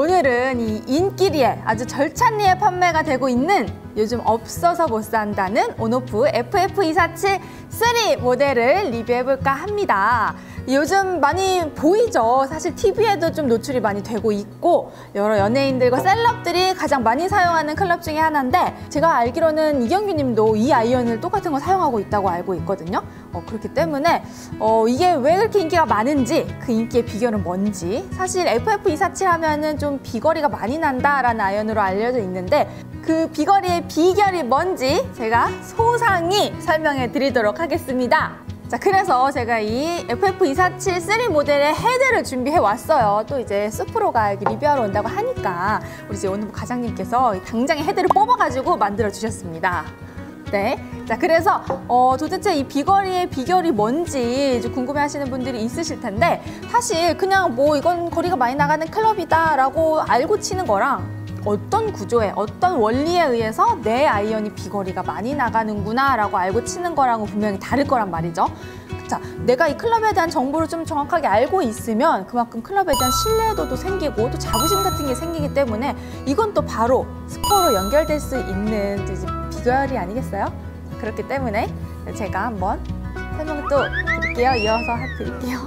오늘은 이 인기리에 아주 절찬리에 판매가 되고 있는 요즘 없어서 못 산다는 온오프 FF247 3 모델을 리뷰해볼까 합니다. 요즘 많이 보이죠? 사실 TV에도 좀 노출이 많이 되고 있고 여러 연예인들과 셀럽들이 가장 많이 사용하는 클럽 중에 하나인데 제가 알기로는 이경규 님도 이 아이언을 똑같은 거 사용하고 있다고 알고 있거든요. 그렇기 때문에 이게 왜 그렇게 인기가 많은지, 그 인기의 비결은 뭔지, 사실 FF247 하면은 좀 비거리가 많이 난다라는 아이언으로 알려져 있는데 그 비거리의 비결이 뭔지 제가 소상히 설명해 드리도록 하겠습니다. 자, 그래서 제가 이 FF247 3 모델의 헤드를 준비해 왔어요. 또 이제 수프로가 여기 리뷰하러 온다고 하니까 우리 이제 오늘 과장님께서 당장에 헤드를 뽑아가지고 만들어 주셨습니다. 네. 자, 그래서 도대체 이 비거리의 비결이 뭔지 궁금해 하시는 분들이 있으실 텐데, 사실 그냥 뭐 이건 거리가 많이 나가는 클럽이다 라고 알고 치는 거랑 어떤 구조에, 어떤 원리에 의해서 내 아이언이 비거리가 많이 나가는구나 라고 알고 치는 거랑은 분명히 다를 거란 말이죠. 자, 내가 이 클럽에 대한 정보를 좀 정확하게 알고 있으면 그만큼 클럽에 대한 신뢰도도 생기고 또 자부심 같은 게 생기기 때문에 이건 또 바로 스코어로 연결될 수 있는 비결이 아니겠어요? 그렇기 때문에 제가 한번 설명을 또 드릴게요. 이어서 드릴게요.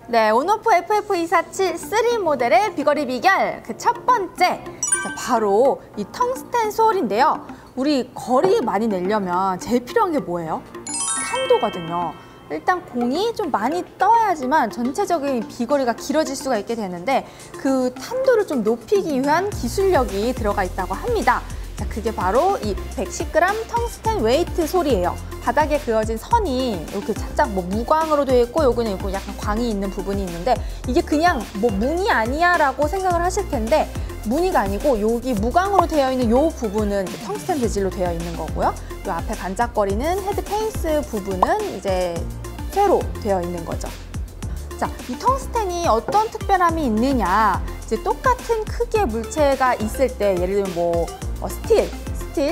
네, 온오프 FF247 3 모델의 비거리 비결, 그 첫 번째, 바로 이 텅스텐 소울인데요. 우리 거리 많이 내려면 제일 필요한 게 뭐예요? 탄도거든요. 일단 공이 좀 많이 떠야지만 전체적인 비거리가 길어질 수가 있게 되는데 그 탄도를 좀 높이기 위한 기술력이 들어가 있다고 합니다. 자, 그게 바로 이 110g 텅스텐 웨이트 솔이에요. 바닥에 그어진 선이 이렇게 살짝 뭐 무광으로 되어 있고 요거는 약간 광이 있는 부분이 있는데 이게 그냥 뭐 무늬 아니야 라고 생각을 하실 텐데 무늬가 아니고 여기 무광으로 되어 있는 요 부분은 텅스텐 재질로 되어 있는 거고요. 요 앞에 반짝거리는 헤드 페이스 부분은 이제 쇠로 되어 있는 거죠. 자, 이 텅스텐이 어떤 특별함이 있느냐, 이제 똑같은 크기의 물체가 있을 때 예를 들면 뭐 스틸,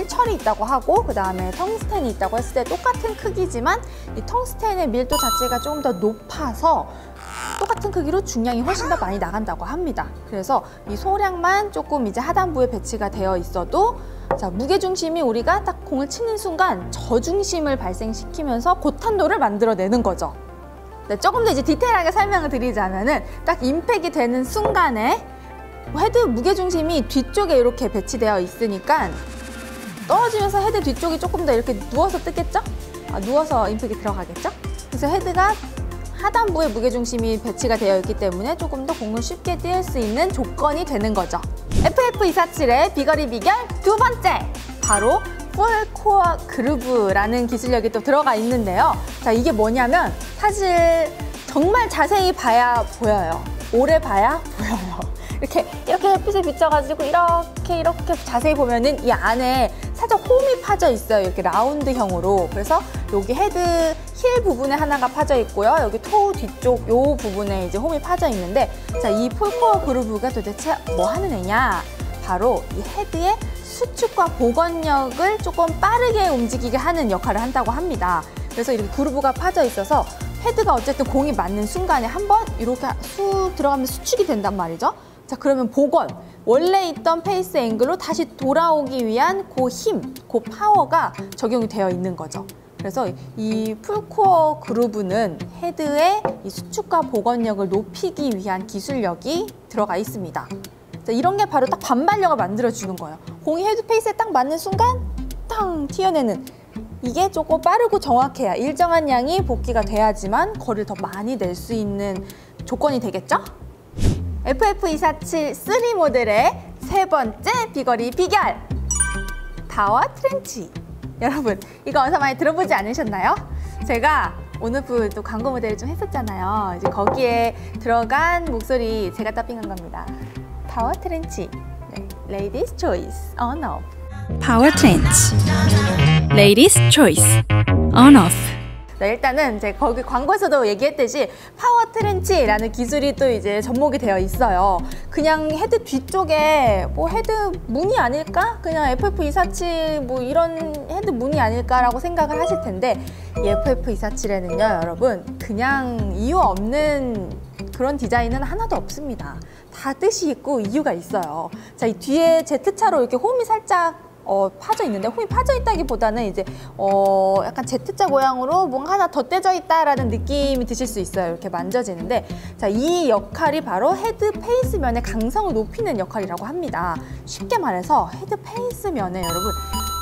철이 있다고 하고 그 다음에 텅스텐이 있다고 했을 때 똑같은 크기지만 이 텅스텐의 밀도 자체가 조금 더 높아서 똑같은 크기로 중량이 훨씬 더 많이 나간다고 합니다. 그래서 이 소량만 조금 이제 하단부에 배치가 되어 있어도 자, 무게중심이 우리가 딱 공을 치는 순간 저중심을 발생시키면서 고탄도를 만들어내는 거죠. 네, 조금 더 이제 디테일하게 설명을 드리자면은 딱 임팩이 되는 순간에 헤드 무게중심이 뒤쪽에 이렇게 배치되어 있으니까 떨어지면서 헤드 뒤쪽이 조금 더 이렇게 누워서 뜨겠죠? 누워서 임팩이 들어가겠죠? 그래서 헤드가 하단부에 무게중심이 배치가 되어 있기 때문에 조금 더 공을 쉽게 띄울 수 있는 조건이 되는 거죠. FF247의 비거리 비결 두 번째! 바로 풀코어 그루브라는 기술력이 또 들어가 있는데요. 자, 이게 뭐냐면 사실 정말 자세히 봐야 보여요. 오래 봐야 보여요. 이렇게 햇빛에 비춰가지고 이렇게 자세히 보면은 이 안에 살짝 홈이 파져 있어요. 이렇게 라운드형으로. 그래서 여기 헤드 힐 부분에 하나가 파져 있고요. 여기 토우 뒤쪽 요 부분에 이제 홈이 파져 있는데, 자, 이 풀코어 그루브가 도대체 뭐 하는 애냐? 바로 이 헤드의 수축과 복원력을 조금 빠르게 움직이게 하는 역할을 한다고 합니다. 그래서 이렇게 그루브가 파져 있어서 헤드가 어쨌든 공이 맞는 순간에 한번 이렇게 쑥 들어가면 수축이 된단 말이죠. 자, 그러면 복원, 원래 있던 페이스 앵글로 다시 돌아오기 위한 그 힘, 그 파워가 적용이 되어 있는 거죠. 그래서 이 풀코어 그루브는 헤드의 이 수축과 복원력을 높이기 위한 기술력이 들어가 있습니다. 자, 이런 게 바로 딱 반발력을 만들어주는 거예요. 공이 헤드 페이스에 딱 맞는 순간 탕 튀어내는, 이게 조금 빠르고 정확해야 일정한 양이 복귀가 돼야지만 거리를 더 많이 낼 수 있는 조건이 되겠죠? FF247 3 모델의 세 번째 비거리 비결! 파워 트렌치! 여러분, 이거 어디서 많이 들어보지 않으셨나요? 제가 온오프 또 광고 모델을 좀 했었잖아요. 이제 거기에 들어간 목소리 제가 더빙한 겁니다. 파워 트렌치. 네, Ladies Choice On Off. 파워 트렌치. Ladies Choice On Off. 네, 일단은 이제 거기 광고에서도 얘기했듯이 파워 트렌치라는 기술이 또 이제 접목이 되어 있어요. 그냥 헤드 뒤쪽에 뭐 헤드 무늬 아닐까? 그냥 FF247 뭐 이런 헤드 무늬 아닐까라고 생각을 하실 텐데 이 FF247에는요, 여러분, 그냥 이유 없는 그런 디자인은 하나도 없습니다. 다 뜻이 있고 이유가 있어요. 자, 이 뒤에 Z자로 이렇게 홈이 살짝 파져 있는데, 홈이 파져 있다기보다는 이제 약간 Z자 모양으로 뭔가 하나 덧대져 있다라는 느낌이 드실 수 있어요. 이렇게 만져지는데, 자, 이 역할이 바로 헤드 페이스면의 강성을 높이는 역할이라고 합니다. 쉽게 말해서 헤드 페이스면에 여러분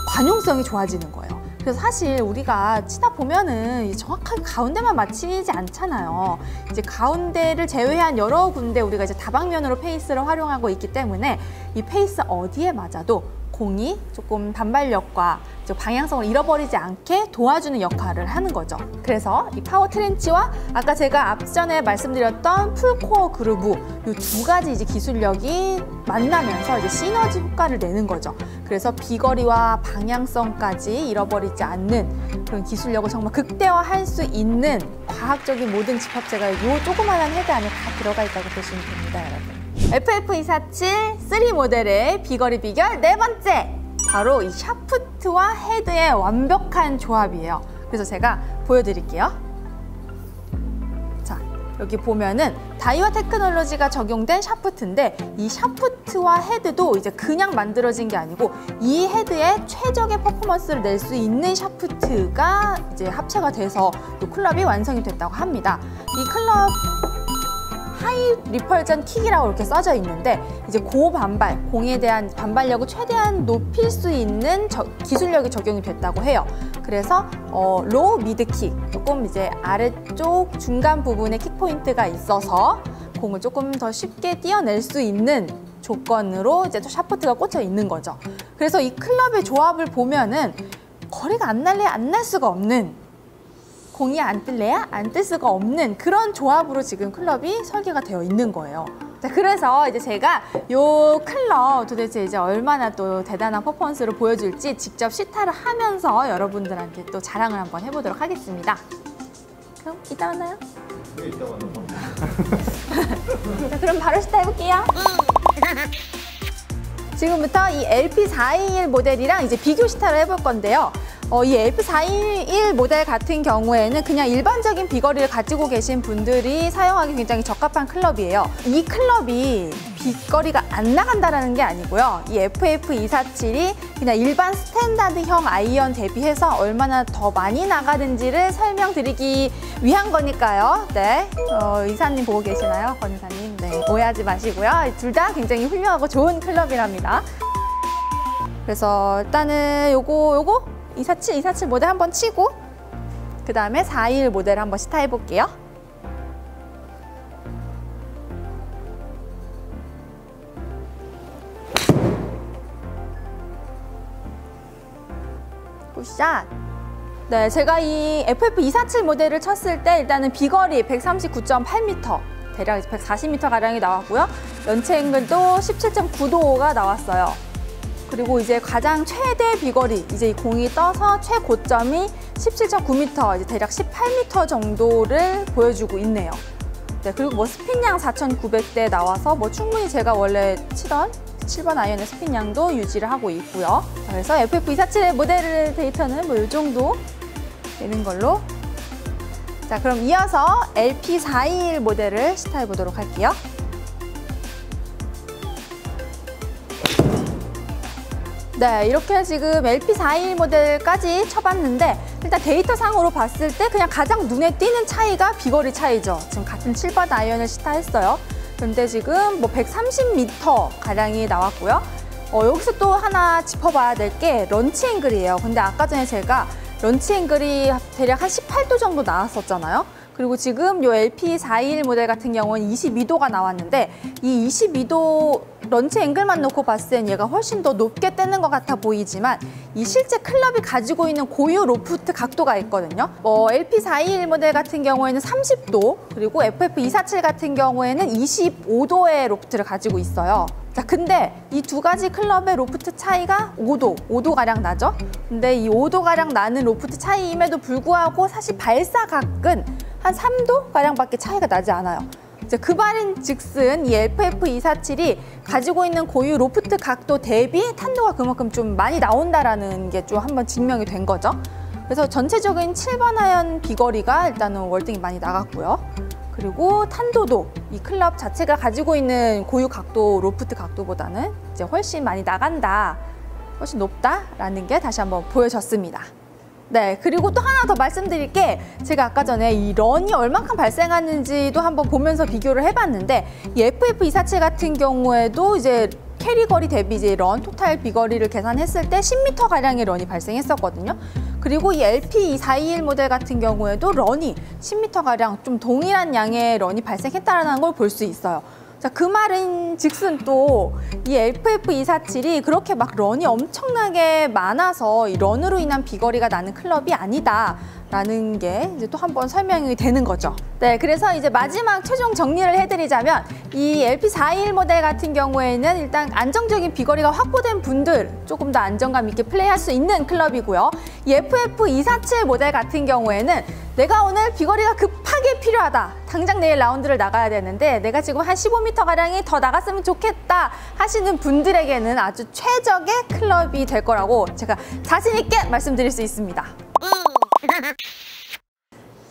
관용성이 좋아지는 거예요. 그래서 사실 우리가 치다 보면은 정확하게 가운데만 맞추지 않잖아요. 이제 가운데를 제외한 여러 군데 우리가 이제 다방면으로 페이스를 활용하고 있기 때문에 이 페이스 어디에 맞아도 공이 조금 단발력과 방향성을 잃어버리지 않게 도와주는 역할을 하는 거죠. 그래서 이 파워 트렌치와 아까 제가 앞전에 말씀드렸던 풀코어 그루브, 이 두 가지 이제 기술력이 만나면서 이제 시너지 효과를 내는 거죠. 그래서 비거리와 방향성까지 잃어버리지 않는 그런 기술력을 정말 극대화할 수 있는 과학적인 모든 집합체가 이 조그만한 헤드 안에 다 들어가 있다고 보시면 됩니다, 여러분. FF247 3 모델의 비거리 비결 네 번째! 바로 이 샤프트와 헤드의 완벽한 조합이에요. 그래서 제가 보여드릴게요. 자, 여기 보면은 다이와 테크놀로지가 적용된 샤프트인데, 이 샤프트와 헤드도 이제 그냥 만들어진 게 아니고 이 헤드에 최적의 퍼포먼스를 낼 수 있는 샤프트가 이제 합체가 돼서 이 클럽이 완성이 됐다고 합니다. 이 클럽 하이 리펄전 킥이라고 이렇게 써져 있는데, 이제 고반발, 공에 대한 반발력을 최대한 높일 수 있는 기술력이 적용이 됐다고 해요. 그래서 로우 미드 킥, 조금 이제 아래쪽 중간 부분에 킥 포인트가 있어서 공을 조금 더 쉽게 띄어낼 수 있는 조건으로 이제 또 샤프트가 꽂혀 있는 거죠. 그래서 이 클럽의 조합을 보면은 거리가 안 날래야 안 날 수가 없는, 공이 안 뜰래야 안 뜰 수가 없는 그런 조합으로 지금 클럽이 설계가 되어 있는 거예요. 자, 그래서 이제 제가 요 클럽 도대체 이제 얼마나 또 대단한 퍼포먼스를 보여줄지 직접 시타를 하면서 여러분들한테 또 자랑을 한번 해보도록 하겠습니다. 그럼 이따 만나요. 네, 이따 만나요. 자, 그럼 바로 시타 해볼게요. 지금부터 이 LP421 모델이랑 이제 비교 시타를 해볼 건데요. 이 LP421 모델 같은 경우에는 그냥 일반적인 비거리를 가지고 계신 분들이 사용하기 굉장히 적합한 클럽이에요. 이 클럽이 비거리가 안 나간다는 게 아니고요. 이 FF247이 그냥 일반 스탠다드형 아이언 대비해서 얼마나 더 많이 나가는지를 설명드리기 위한 거니까요. 네, 이사님 보고 계시나요? 권 이사님. 네, 오해하지 마시고요. 둘 다 굉장히 훌륭하고 좋은 클럽이랍니다. 그래서 일단은 요거 247 모델 한번 치고, 그 다음에 421 모델 한번 시타 해볼게요. 굿샷! 네, 제가 이 FF247 모델을 쳤을 때 일단은 비거리 139.8m, 대략 140m가량이 나왔고요. 연체 앵글도 17.9도가 나왔어요. 그리고 이제 가장 최대 비거리, 이제 이 공이 떠서 최고점이 17.9m, 이제 대략 18m 정도를 보여주고 있네요. 네, 그리고 뭐 스핀양 4,900대 나와서 뭐 충분히 제가 원래 치던 7번 아이언의 스핀양도 유지를 하고 있고요. 그래서 FF247의 모델 데이터는 뭐 이 정도 되는 걸로. 자, 그럼 이어서 LP421 모델을 시타해 보도록 할게요. 네, 이렇게 지금 LP421 모델까지 쳐봤는데, 일단 데이터상으로 봤을 때 그냥 가장 눈에 띄는 차이가 비거리 차이죠. 지금 같은 7번 아이언을 시타했어요. 근데 지금 뭐 130m 가량이 나왔고요. 여기서 또 하나 짚어봐야 될 게 런치 앵글이에요. 근데 아까 전에 제가 런치 앵글이 대략 한 18도 정도 나왔었잖아요. 그리고 지금 요 LP421 모델 같은 경우는 22도가 나왔는데, 이 22도 런치 앵글만 놓고 봤을 땐 얘가 훨씬 더 높게 뜨는 것 같아 보이지만, 이 실제 클럽이 가지고 있는 고유 로프트 각도가 있거든요. LP421 모델 같은 경우에는 30도, 그리고 FF247 같은 경우에는 25도의 로프트를 가지고 있어요. 자, 근데 이 두 가지 클럽의 로프트 차이가 5도가량 나죠? 근데 이 5도가량 나는 로프트 차이임에도 불구하고 사실 발사각은 한 3도가량밖에 차이가 나지 않아요. 그 말인즉슨 이 FF247이 가지고 있는 고유 로프트 각도 대비 탄도가 그만큼 좀 많이 나온다라는 게 좀 한번 증명이 된 거죠. 그래서 전체적인 7번 아이언 비거리가 일단은 월등히 많이 나갔고요. 그리고 탄도도 이 클럽 자체가 가지고 있는 고유 각도, 로프트 각도보다는 이제 훨씬 많이 나간다, 훨씬 높다라는 게 다시 한번 보여졌습니다. 네, 그리고 또 하나 더 말씀드릴 게, 제가 아까 전에 이 런이 얼만큼 발생하는지도 한번 보면서 비교를 해봤는데, 이 FF247 같은 경우에도 이제 캐리 거리 대비 이제 런 토탈 비거리를 계산했을 때 10m 가량의 런이 발생했었거든요. 그리고 이 LP2421 모델 같은 경우에도 런이 10m 가량 좀 동일한 양의 런이 발생했다는 걸 볼 수 있어요. 자, 그 말은 즉슨 또 이 FF247이 그렇게 막 런이 엄청나게 많아서 이 런으로 인한 비거리가 나는 클럽이 아니다라는 게 이제 또 한 번 설명이 되는 거죠. 네, 그래서 이제 마지막 최종 정리를 해드리자면, 이 LP41 모델 같은 경우에는 일단 안정적인 비거리가 확보된 분들 조금 더 안정감 있게 플레이할 수 있는 클럽이고요. 이 FF247 모델 같은 경우에는 내가 오늘 비거리가 급하게 필요하다, 당장 내일 라운드를 나가야 되는데 내가 지금 한 15m가량이 더 나갔으면 좋겠다 하시는 분들에게는 아주 최적의 클럽이 될 거라고 제가 자신 있게 말씀드릴 수 있습니다.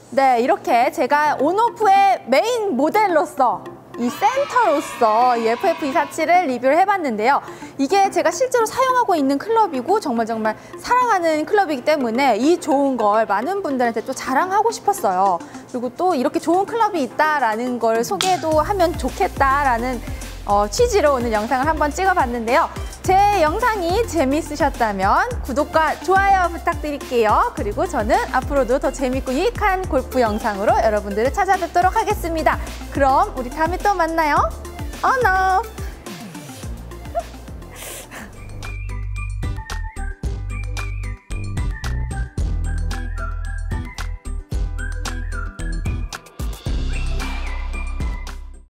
네, 이렇게 제가 온오프의 메인 모델로서, 이 센터로서 이 FF247을 리뷰를 해봤는데요. 이게 제가 실제로 사용하고 있는 클럽이고 정말 사랑하는 클럽이기 때문에 이 좋은 걸 많은 분들한테 또 자랑하고 싶었어요. 그리고 또 이렇게 좋은 클럽이 있다라는 걸 소개도 하면 좋겠다라는 취지로 오늘 영상을 한번 찍어봤는데요. 제 영상이 재미있으셨다면 구독과 좋아요 부탁드릴게요. 그리고 저는 앞으로도 더 재밌고 유익한 골프 영상으로 여러분들을 찾아뵙도록 하겠습니다. 그럼 우리 다음에 또 만나요. On off!